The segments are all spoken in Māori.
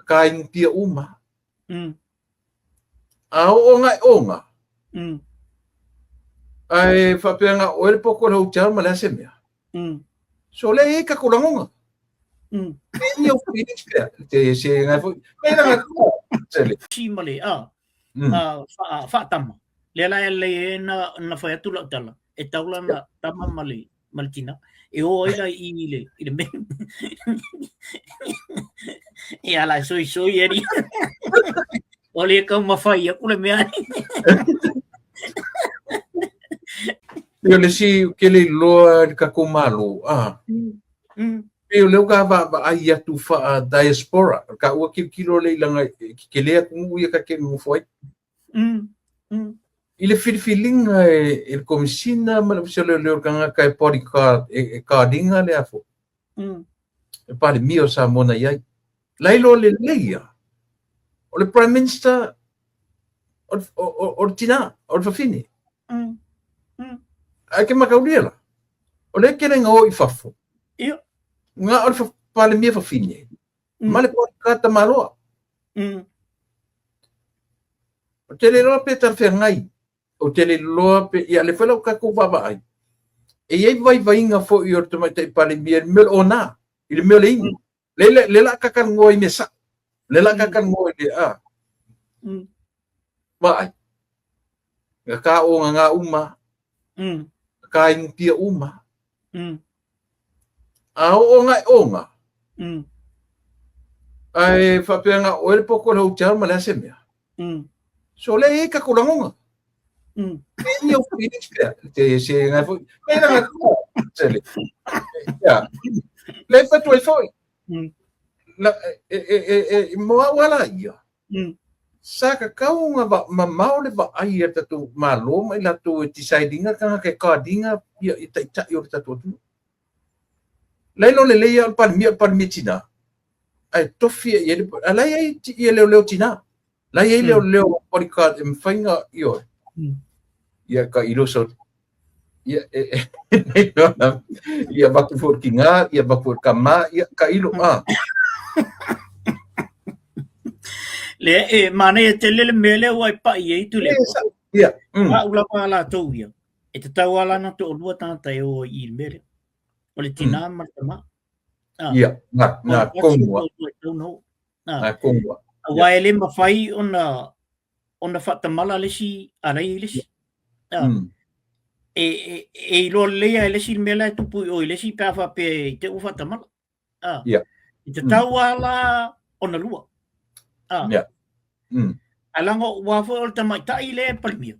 kain pia uma a onga ai fapenga oil poko ho char malase mea so le ka kulangonga ni o Phoenix te se nga fo me na tele si male fa tama le la le na fa tu la tala e taula na tama male maltina e o ila ile me e ala soi eri ole ka mafai ku le mea yo le si ke le loa ka kumalo e o leo ka va ai atu fa diaspora ka o kilo le langa ke le ku ia ka ke mo foi ile feeling e komisina ma se le kanga ka podcast e ka dinga le afo e pale mio sa mona ia lailo le leia o le prime minister o tina o fafini ai ke makaulia o le ke nga o i fafo nga o pale mia fafini ma le podcast ta maloa o tele loa pe tarwhengai o tele loa pe ia le whalau ka kuvava ai e iei vai inga fo i orto mai te pale mia mel o nā i le mel inga le la kakan ngoi me sa le la kakan ngoi le vai ka o nga uma ka ing pia uma a onga ai fapenga oil poko ho char malase mea so le ka kulangonga ni o Phoenix te se nga fo me na tele ya le fa tu foi la mo wala ia saka kaunga ma maule ba ai ta tu malo mai la tu decidinga kanga ke kadinga ia ita yo ta tu le le ia par mi tina ai tofi ia ala ia le tina la ia le podcast em fainga io ia ka ilo so ia ia ba ku forkinga ia ba ku kama ia ka ilo le mane te le mele wai pa ia tu le ia ula pala to ia e te tawala na to lua tanta e o i mele o le tina martama ia na kongwa na kongwa wa ele mafai ona fatamala le si alai le si e lo le ele si mele tu pu o le si pa fa pe te u fatamala ia te tawala ona lua ia alango wa fo te mai tai le palmio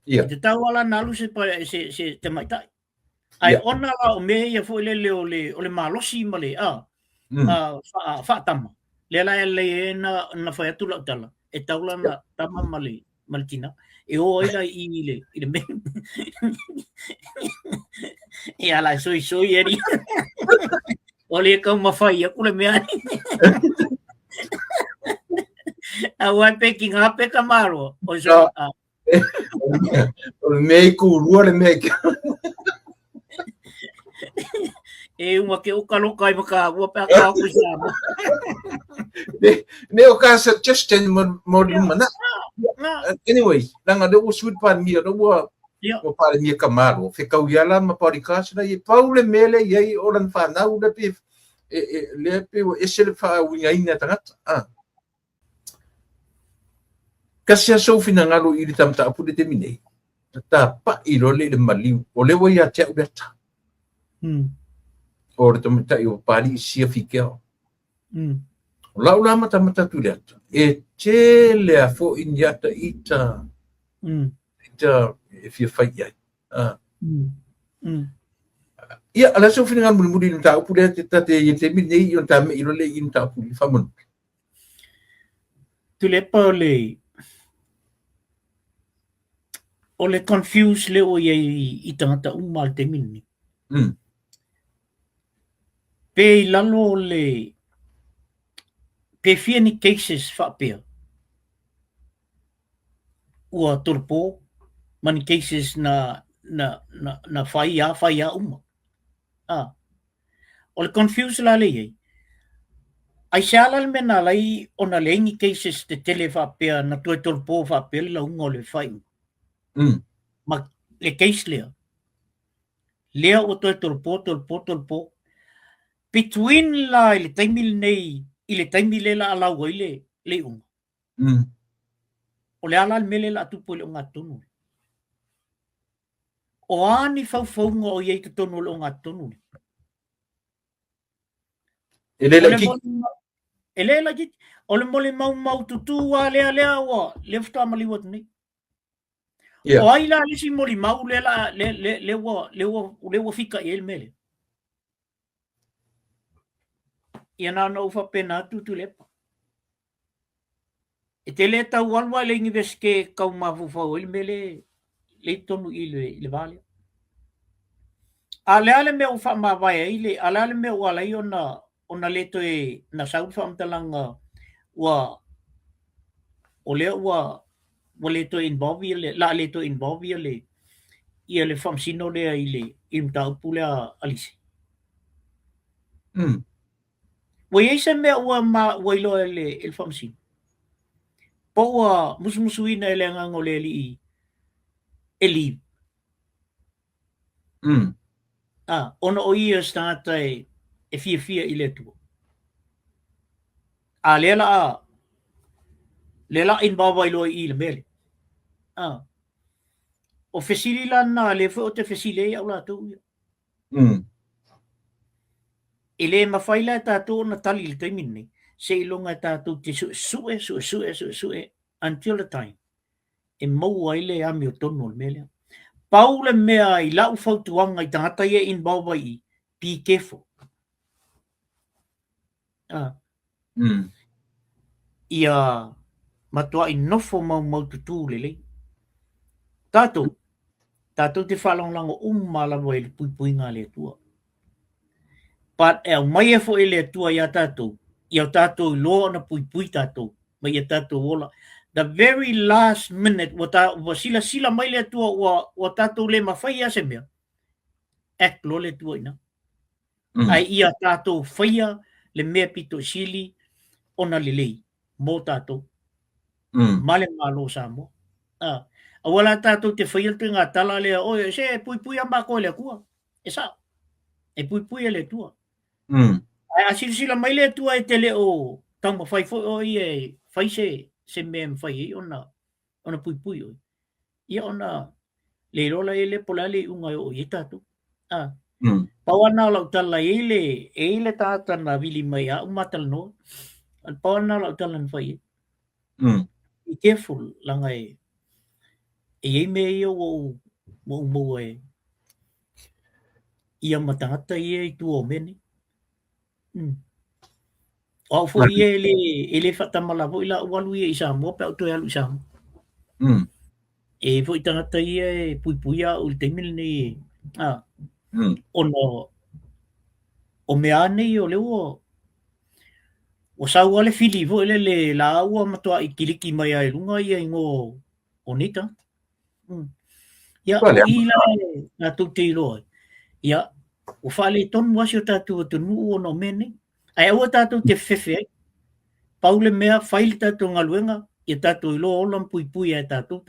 ia te tawala na lu se te mai tai ai ona la o me ia fo le o le malosi male fa tama le la le na fa tu la tala e taula na tama male maltina e o ila ile me e ala soi eri ole ka mafai ku le mea awa peking ape kamaro o so o me ku rua le me e uma ke o kalo kai maka wa pa ka ku sama ne o ka suggestion mo mana anyway langa de o sud pan mi do o pa mi kamaro fe ka yala ma podcast na e paule mele ye o ran fa na u de pe le pe o esel fa winga ina tangat kasi so fina ngalo i tamta apu de terminei ta pa i lo le mali o le wa ya te u beta o re tamta i o pali sia fikeo la mata tu le e tele a fo indiata ita if you fight ya ia ala so fina ngalo muri ta apu de te terminei i ta me i lo le i ta apu famun tu le pole o le confuse le o i tangata umal te mini. Pe lalo le pe fiani cases whapea. Ua turpo mani cases na whaia uma. O le confuse la le iei. ai se ala le mena lai ona le ingi cases te tele whapea na tue tolpo whapea le launga o le whai. Ma le case lea. Lea o tue tolpo. Between la i le taimile nei, i le taimile la alau ai le unga. O le ala le mele la atupo le unga tonu. O ani faufaunga o iei te tonu le unga tonu. Ele la jit. O le mole mau tutu wa lea wa le fta maliwa tni. O ai la lisi moli mau le wa fika el mele. Ia na no fa pena tutu lepa. E te le tau alwa le ngi veske kau mafu fa el mele le tonu le vale. Ale me o fa ma vai ile ale me o ala ona le to e na sau fa mtalanga wa ole wa le to involve le to involve le ia le fam sino le ile im tau pula alisi. Wa yesa me o ma wa ilo el fam sino. Po wa musumusuina ele ngango le li eli. Ona o ia stata e fia ile tu. Lela involve ilo ile mele. O fesili la na le fo te fesile au la tu. Ele mafaila tatu na tali le taimini. Se ilonga tatu te sue until the time. E mau aile a mi o tonu mele. Paule mea i lau fautuanga i tangata ia involve i. Be careful. Ia matua i nofo mau tutu lele. Tato te whalonglango umalawa i le pui ngā le tua. But e mai e fo e le tua ia tato i loa na pui tato, mai ia tato wola. The very last minute wa sila mai le tua wa tato le mawhai ase mea. Ek lo le tua ina. Ai ia tato whaia le mea pito sili ona lelei. Mo tato. Male malo sa mo. Awala tato te whaia te ngā tala lea oe se pui amba koe le kua. E sa. E pui le tua. A sila mai le tua e te leo tau ma whai o i e whai se mea mwhai ona pui o. Ia ona le rola e le pola le unga o i tato. Pawana lau tala e le tata na vili mai a umatal no. Pawana lau tala na whai. Be careful langa e me o mo e ia matangata i tu o mene. O fo ele fatamala vo ila walu i sa mo pe to alu sa. E fo itangata i pui o te mil ni ono o me ane o le o sa wale fili vo le la ua matua i kiliki mai ai lunga i ngo onita. Ya ila na tu te lo. Ya o fale ton wasi o tatu te nu o no mene. Ai o tatu te fefe. Paule mea fail tatu ngaluenga. I tatu ilo olam pui e tatu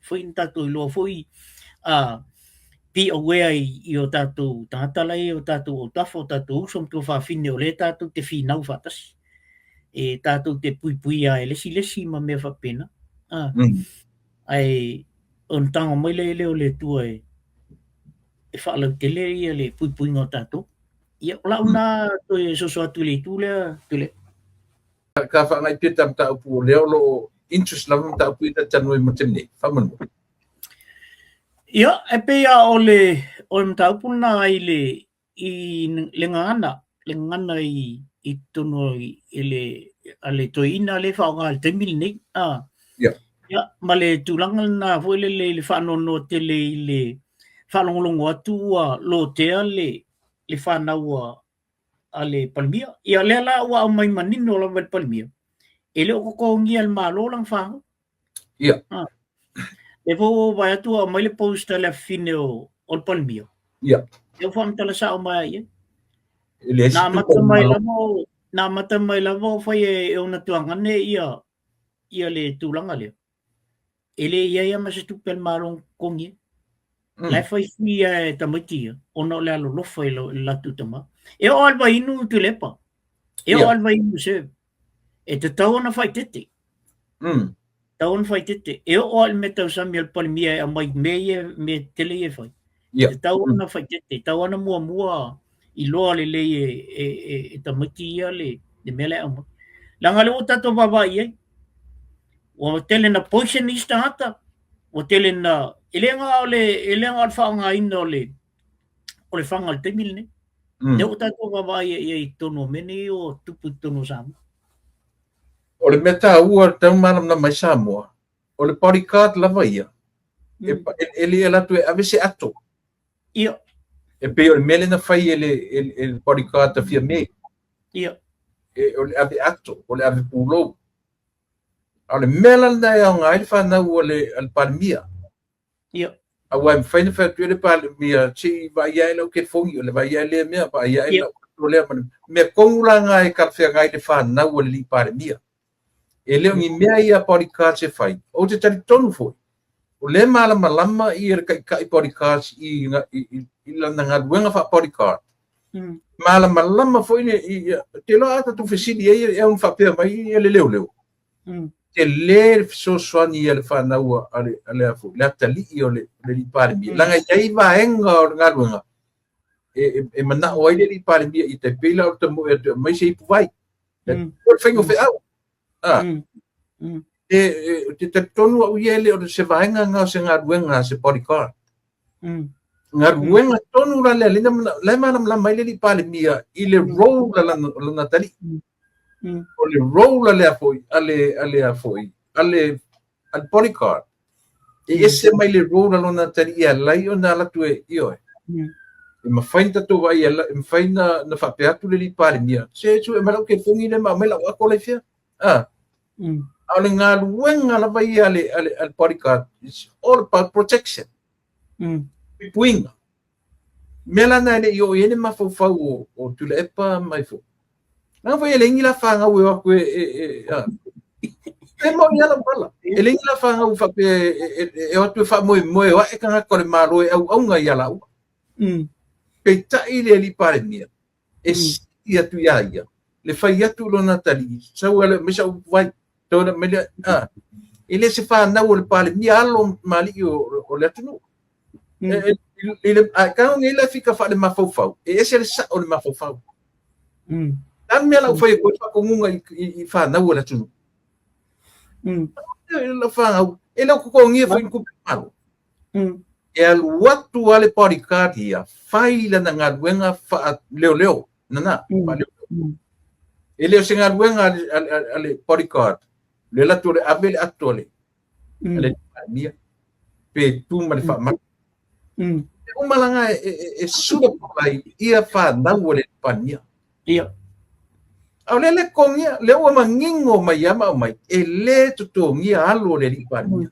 foi tatu ilo foi be aware i o tatu tangatalai o tatu o tafo tatu som tu fa fine o le tatu te finau fatas. E tatu te pui a lesi ma me fa pena. Ai on tango mai le o le tua e whaalau te le ia le pui ngā tātou. Ia o launa to e soso atu le tule. Ka whaangai pita mta upu leo lo interest na mta upu ina tanu e matemne. Whamanu. Ia, e pea o le mta upu na ai le ngana i tono le toi ina le whaonga le temil nei. Ia, ma le tūlanga na fo le whaanono te le whanongolongo atua lo tea le whanau a le palmia. Ia le ala ua au mai manino la wale palmia. E le o kokongia le malo lang whanau. Ia. E fo vai atua mai le posta le fine o le palmia. Ia. E o whamtala sa o mai ia. Na mata mai la mo na mata mai lava fai e ona tuangane ia le tulanga le. Ele ia ma se tupel marong kongi. Lai fai fia e tamatia, ona le alo lofa i la tutama. E o alba inu tu lepa. E o alba inu se. E te tau ona fai tete. Tau ona fai tete. E o al me tau sami al palimia a mai me tele e fai. Te tau ona fai tete. Tau ona mua i loa le e tamatia le mele ama. Langa le o tato vavai ai. O tele na poisonista hata. O tele na elenga al whaanga ina o le whanga al temil ne. Ne o tato vavai i tono mene o tupu tono Samoa. O le meta ua tau malam na mai Samoa. O le bodyguard lava ia. Ele e latu e avese ato. Ia. E pe o le mele na fai ele bodyguard ta fia me. Ia. O le ave ato, o le ave pulou. O le mela na e au ngai whanau o le palimia. Ia. A wai mwhaina whatu le palimia, chi vai ai lau ke fongi, o le vai ai le mea, vai ai lau o le manu. Mea kongula ngai kalwhia ngai le whanau o le li palimia. E leo ngi mea ia bodyguard se whai. O te tari tonu foi. O le malama i e kai bodyguard i lana ngā ruenga wha bodyguard. Malama foi ne te loa ata tu whesidi e un whapea mai i le leo. Te le soani i le whanau ale afu. Le atali i o le li parimi. Langa iai vaenga o ngā ruenga. E mana o aile li parimi i te pila o te mai se ipu vai. O whengo whe au. Te tonu au iele o se vaenga ngā se ngā ruenga se bodyguard. Ngā ruenga tonu la le manam la mai le li palimia i le role la natali. O le role ale afoi, ale bodyguard. E ese mai le role la natali ia lai o na latu e ioe. E mawhain tato vai e mawhain na whapeatu le li palimia. Se tu e malau ke fungi le ma mai lau ako le fia. A le ngā ruenga la vai ale bodyguard. It's all about protection. Puinga. Mela na ne yo ene mafau o tule epa mai fo. Na foi ele ngila fanga o aku e mo yala bala. Ele ngila fanga o fa e o tu fa mo o e kanga ko le maro e au nga yala u. Pe ta ile li pare mia. E ia tu ia. Le fai atu lo natali. Sa wala me sa vai toda me ele se fa na o le pare mia alo mali o le tunu. Ele kau ngila fika fa le mafau. E ese le sa o le mafau. Dan me la foi ko ngunga I fa na o le tunu. Ele fa ele ko ngia foi ko palo. E al watu ale bodyguard ia fai la na ruenga fa leo nana ele o singa ruenga ale bodyguard le la tore abel atole ale mia pe tu mal fa ma o malanga e suda pai ia fa na o le pania ia ale le kongia le o mangingo mai ama mai ele to ngia alo le pania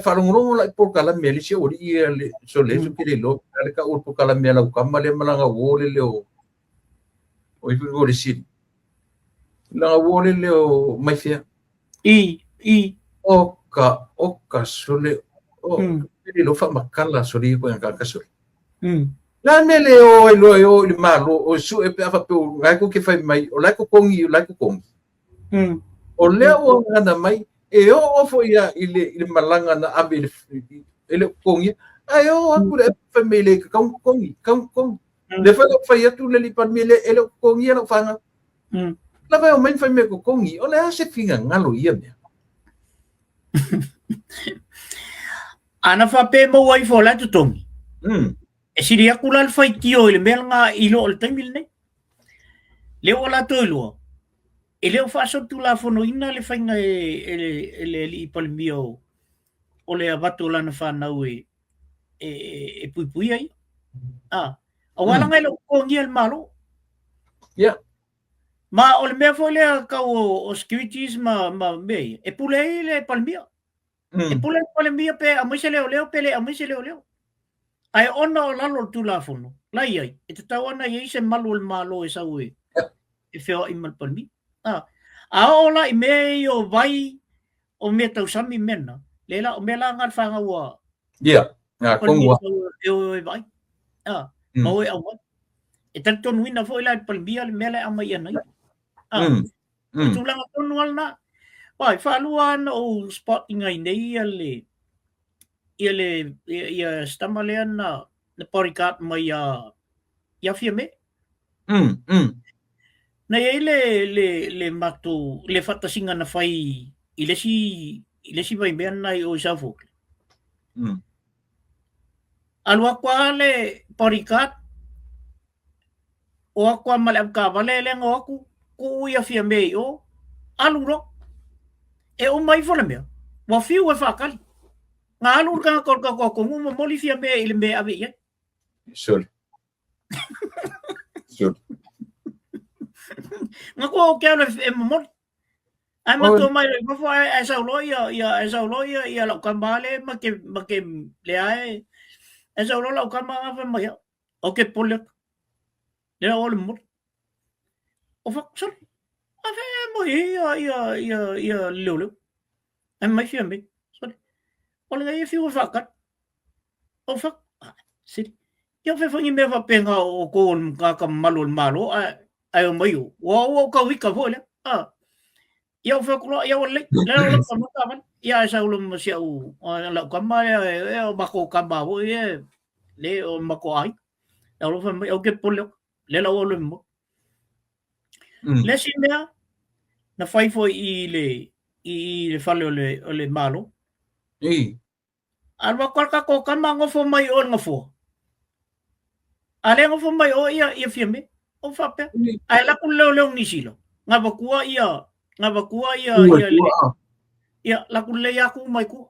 farungrong la por kala meli se ori le so le so kile lo ale ka por kala mela u kamale malanga wole le o i fu le si la wole le o mai fia oka so le o kile lo fa makala so ri ko ngaka so la mele o lo le malo o su e pa pe o ga ko ke fa mai o la ko kongi o le o ngana mai e o fo ia ile malanga na abe ele kongi ai o aku le family ka kongi le fa ia tu le lipan mele ele kongi ele fanga la vai o men fa me ko kongi o le ase finga ngalo ia me ana fa pe mo wai fo la tu tongi e siria kula fa tio ile melanga ilo o temil ne le ola to ilo ele o fa so tu la fono ina le fainga ele li palmio o le avatu la na fa na ui e pui ai awala ngai lo kongi el malo ma o le mea fo le ka o securities ma me e pule le palmio e pule palmio pe a mo se leo pele a mo se leo ai ona o lalo tu la fono lai ai e te tawana i se malo el malo e sa ui e feo i malpalmi. A ola i me o vai o me tau sami mena. Lela o me la ngal whanga ua. Yeah. Nga kongua. E o vai. Mau e au mai. E tan tonu ina fo ila i palmia le mele ama i anai. E tūlanga tonu alna. Pai, whalua ana o spot ingai nei ia stamale ana na porikat mai ia fia me. Na ia le matu le fatasinga na fai i lesi vai mea nai o isafo. Alua kwa le porikat o akwa male amka vale lengo aku ku ia fia me o aluro e o mai fola mea wa fiu e whakali ngā alur ka ko ngu moli fia me ile me ave ia Sure. nga ko o kia e moli ai ma to mai ma fo ai sa loia ia la kambale ma ke le ai e sa lo la kambale fa mai o ke pole le o le mol o fa so a fe mo ia lulu ai mai fia me so o le ia fiu fa ka o fa si ia fe fa ni me fa penga o ko ka malo ai o mai o ka wika fo le ia fa ko ia o le ka man ia sa lo mo sia o la ka ma e o ba ko ka ba o e le o ma ko ai lo fa o ke pole le la o le mo le si mea na fai foi i le fale o le malo alwa ka ko ka ma ngofo mai o ngofo ale ngofo mai o ia fiame o fa pe ai la ku le ni silo nga bakua ia ia la ku le ya ku mai ku